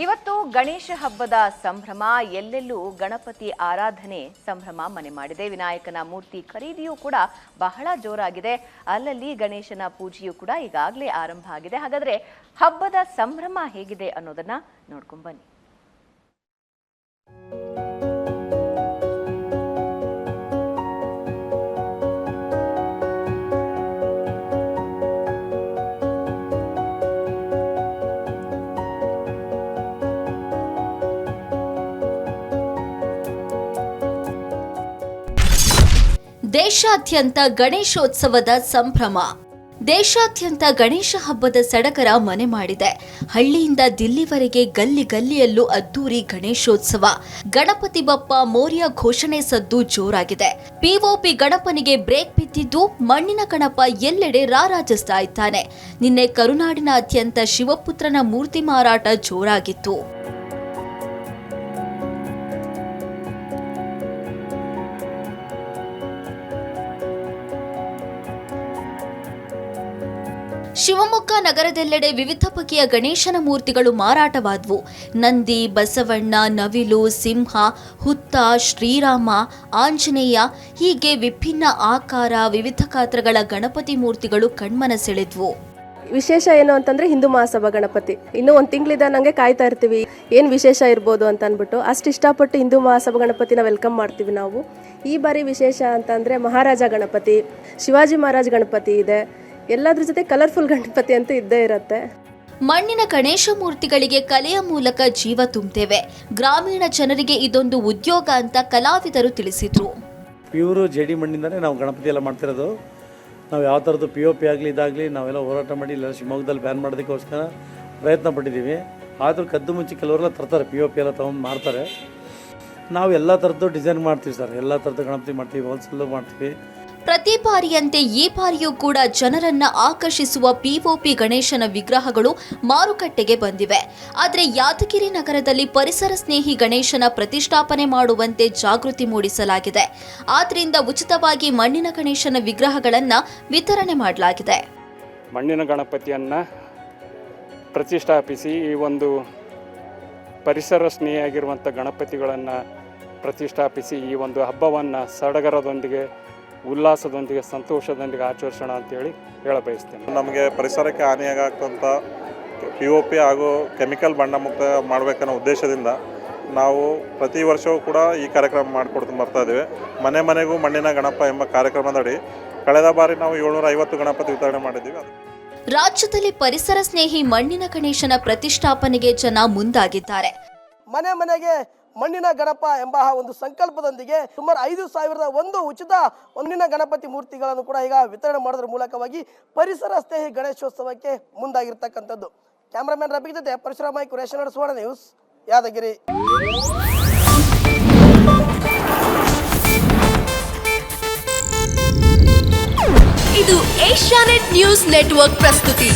ಇವತ್ತು ಗಣೇಶ ಹಬ್ಬದ ಸಂಭ್ರಮ. ಎಲ್ಲೆಲ್ಲೂ ಗಣಪತಿ ಆರಾಧನೆ ಸಂಭ್ರಮ ಮನೆ ಮಾಡಿದೆ. ವಿನಾಯಕನ ಮೂರ್ತಿ ಖರೀದಿಯೂ ಕೂಡ ಬಹಳ ಜೋರಾಗಿದೆ. ಅಲ್ಲಲ್ಲಿ ಗಣೇಶನ ಪೂಜೆಯೂ ಕೂಡ ಈಗಾಗಲೇ ಆರಂಭ ಆಗಿದೆ. ಹಾಗಾದ್ರೆ ಹಬ್ಬದ ಸಂಭ್ರಮ ಹೇಗಿದೆ ಅನ್ನೋದನ್ನ ನೋಡ್ಕೊಂಡು ಬನ್ನಿ. ದೇಶಾದ್ಯಂತ ಗಣೇಶೋತ್ಸವದ ಸಂಭ್ರಮ. ದೇಶಾದ್ಯಂತ ಗಣೇಶ ಹಬ್ಬದ ಸಡಗರ ಮನೆ ಮಾಡಿದೆ. ಹಳ್ಳಿಯಿಂದ ದಿಲ್ಲಿವರೆಗೆ ಗಲ್ಲಿ ಗಲ್ಲಿಯಲ್ಲೂ ಅದ್ದೂರಿ ಗಣೇಶೋತ್ಸವ. ಗಣಪತಿ ಬಪ್ಪ ಮೋರ್ಯ ಘೋಷಣೆ ಸದ್ದು ಜೋರಾಗಿದೆ. ಪಿಒಪಿ ಗಣಪನಿಗೆ ಬ್ರೇಕ್ ಬಿದ್ದಿದ್ದು ಮಣ್ಣಿನ ಗಣಪ ಎಲ್ಲೆಡೆ ರಾರಾಜಿಸ್ತಾ ಇದ್ದಾನೆ. ನಿನ್ನೆ ಕರುನಾಡಿನಾದ್ಯಂತ ಶಿವಪುತ್ರನ ಮೂರ್ತಿ ಮಾರಾಟ ಜೋರಾಗಿತ್ತು. ಶಿವಮೊಗ್ಗ ನಗರದೆಲ್ಲೆಡೆ ವಿವಿಧ ಬಗೆಯ ಗಣೇಶನ ಮೂರ್ತಿಗಳು ಮಾರಾಟವಾದವು. ನಂದಿ, ಬಸವಣ್ಣ, ನವಿಲು, ಸಿಂಹ, ಹುತ್ತ, ಶ್ರೀರಾಮ, ಆಂಜನೇಯ ಹೀಗೆ ವಿಭಿನ್ನ ಆಕಾರ, ವಿವಿಧ ಗಾತ್ರಗಳ ಗಣಪತಿ ಮೂರ್ತಿಗಳು ಕಣ್ಮನ ಸೆಳೆದ್ವು. ವಿಶೇಷ ಏನು ಅಂತಂದ್ರೆ ಹಿಂದೂ ಮಹಾಸಭಾ ಗಣಪತಿ ಇನ್ನೂ ಒಂದು ತಿಂಗಳಿಂದ ನಂಗೆ ಕಾಯ್ತಾ ಇರ್ತೀವಿ ಏನು ವಿಶೇಷ ಇರ್ಬೋದು ಅಂತ ಅಂದ್ಬಿಟ್ಟು. ಅಷ್ಟು ಇಷ್ಟಪಟ್ಟು ಹಿಂದೂ ಮಹಾಸಭಾ ಗಣಪತಿನ ವೆಲ್ಕಮ್ ಮಾಡ್ತೀವಿ ನಾವು. ಈ ಬಾರಿ ವಿಶೇಷ ಅಂತಂದ್ರೆ ಮಹಾರಾಜ ಗಣಪತಿ, ಶಿವಾಜಿ ಮಹಾರಾಜ್ ಗಣಪತಿ ಇದೆ. ಎಲ್ಲದ್ರ ಜೊತೆ ಕಲರ್ಫುಲ್ ಗಣಪತಿ ಅಂತೂ ಇದ್ದೇ ಇರುತ್ತೆ. ಮಣ್ಣಿನ ಗಣೇಶ ಮೂರ್ತಿಗಳಿಗೆ ಕಲೆಯ ಮೂಲಕ ಜೀವ ತುಂಬುತ್ತೇವೆ. ಗ್ರಾಮೀಣ ಜನರಿಗೆ ಇದೊಂದು ಉದ್ಯೋಗ ಅಂತ ಕಲಾವಿದರು ತಿಳಿಸಿದ್ರು. ಪ್ಯೂರು ಜೇಡಿ ಮಣ್ಣಿಂದನೇ ನಾವು ಗಣಪತಿ ಎಲ್ಲ ಮಾಡ್ತಿರೋದು. ನಾವು ಯಾವ ಥರದ್ದು POP ಆಗಲಿ ಇದಾಗಲಿ ನಾವೆಲ್ಲ ಹೋರಾಟ ಮಾಡಿ ಇಲ್ಲ ಶಿವಮೊಗ್ಗದಲ್ಲಿ ಬ್ಯಾನ್ ಮಾಡೋದಕ್ಕೋಸ್ಕರ ಪ್ರಯತ್ನ ಪಟ್ಟಿದ್ದೀವಿ. ಆದರೂ ಕದ್ದು ಮುಂಚೆ ಕೆಲವರೆಲ್ಲ ತರ್ತಾರೆ, POP ಎಲ್ಲ ತೊಗೊಂಡು ಮಾಡ್ತಾರೆ. ನಾವು ಎಲ್ಲ ಥರದ್ದು ಡಿಸೈನ್ ಮಾಡ್ತೀವಿ ಸರ್. ಎಲ್ಲ ಥರದ್ದು ಗಣಪತಿ ಮಾಡ್ತೀವಿ, ಹೋಲ್ಸೇಲು ಮಾಡ್ತೀವಿ. ಪ್ರತಿ ಬಾರಿಯಂತೆ ಈ ಬಾರಿಯೂ ಕೂಡ ಜನರನ್ನ ಆಕರ್ಷಿಸುವ POP ಗಣೇಶನ ವಿಗ್ರಹಗಳು ಮಾರುಕಟ್ಟೆಗೆ ಬಂದಿವೆ. ಆದರೆ ಯಾದಗಿರಿ ನಗರದಲ್ಲಿ ಪರಿಸರ ಸ್ನೇಹಿ ಗಣೇಶನ ಪ್ರತಿಷ್ಠಾಪನೆ ಮಾಡುವಂತೆ ಜಾಗೃತಿ ಮೂಡಿಸಲಾಗಿದೆ. ಆದ್ದರಿಂದ ಉಚಿತವಾಗಿ ಮಣ್ಣಿನ ಗಣೇಶನ ವಿಗ್ರಹಗಳನ್ನು ವಿತರಣೆ ಮಾಡಲಾಗಿದೆ. ಮಣ್ಣಿನ ಗಣಪತಿಯನ್ನು ಪ್ರತಿಷ್ಠಾಪಿಸಿ ಈ ಒಂದು ಪರಿಸರ ಸ್ನೇಹಿಯಾಗಿರುವಂಥ ಗಣಪತಿಗಳನ್ನು ಪ್ರತಿಷ್ಠಾಪಿಸಿ ಈ ಒಂದು ಹಬ್ಬವನ್ನು ಸಡಗರದೊಂದಿಗೆ, ಉಲ್ಲಾಸದೊಂದಿಗೆ, ಸಂತೋಷದೊಂದಿಗೆ ಆಚರಿಸೋಣ ಅಂತೇಳಿ ಹೇಳಬಯಸ್ತೇನೆ. ನಮಗೆ ಪರಿಸರಕ್ಕೆ ಹಾನಿಯಾಗತಕ್ಕಂಥ POP ಹಾಗೂ ಕೆಮಿಕಲ್ ಬಣ್ಣ ಮುಕ್ತ ಮಾಡಬೇಕನ್ನೋ ಉದ್ದೇಶದಿಂದ ನಾವು ಪ್ರತಿ ವರ್ಷವೂ ಕೂಡ ಈ ಕಾರ್ಯಕ್ರಮ ಮಾಡಿಕೊಡ್ತಾ ಬರ್ತಾ ಇದ್ದೀವಿ. ಮನೆ ಮನೆಗೂ ಮಣ್ಣಿನ ಗಣಪ ಎಂಬ ಕಾರ್ಯಕ್ರಮದಡಿ ಕಳೆದ ಬಾರಿ ನಾವು 750 ಗಣಪತಿ ವಿತರಣೆ ಮಾಡಿದ್ದೀವಿ. ರಾಜ್ಯದಲ್ಲಿ ಪರಿಸರ ಸ್ನೇಹಿ ಮಣ್ಣಿನ ಗಣೇಶನ ಪ್ರತಿಷ್ಠಾಪನೆಗೆ ಜನ ಮುಂದಾಗಿದ್ದಾರೆ. ಮನೆ ಮನೆಗೆ ಮಣ್ಣಿನ ಗಣಪ ಎಂಬ ಒಂದು ಸಂಕಲ್ಪದೊಂದಿಗೆ ಸುಮಾರು 5,001 ಉಚಿತ ಮಣ್ಣಿನ ಗಣಪತಿ ಮೂರ್ತಿಗಳನ್ನು ಕೂಡ ಈಗ ವಿತರಣೆ ಮಾಡೋದ್ರ ಮೂಲಕವಾಗಿ ಪರಿಸರ ಸ್ನೇಹಿ ಗಣೇಶೋತ್ಸವಕ್ಕೆ ಮುಂದಾಗಿರ್ತಕ್ಕಂಥದ್ದು. ಕ್ಯಾಮ್ರಾಮನ್ ರಬಿ ಜೊತೆ ಪರಶುರಾಮ ನಾಯ್ಕ, ರೇಷನ್ ಸುವರ್ಣ ನ್ಯೂಸ್, ಯಾದಗಿರಿ. ಇದು ಏಷ್ಯಾನೆಟ್ ನ್ಯೂಸ್ ನೆಟ್ವರ್ಕ್ ಪ್ರಸ್ತುತಿ.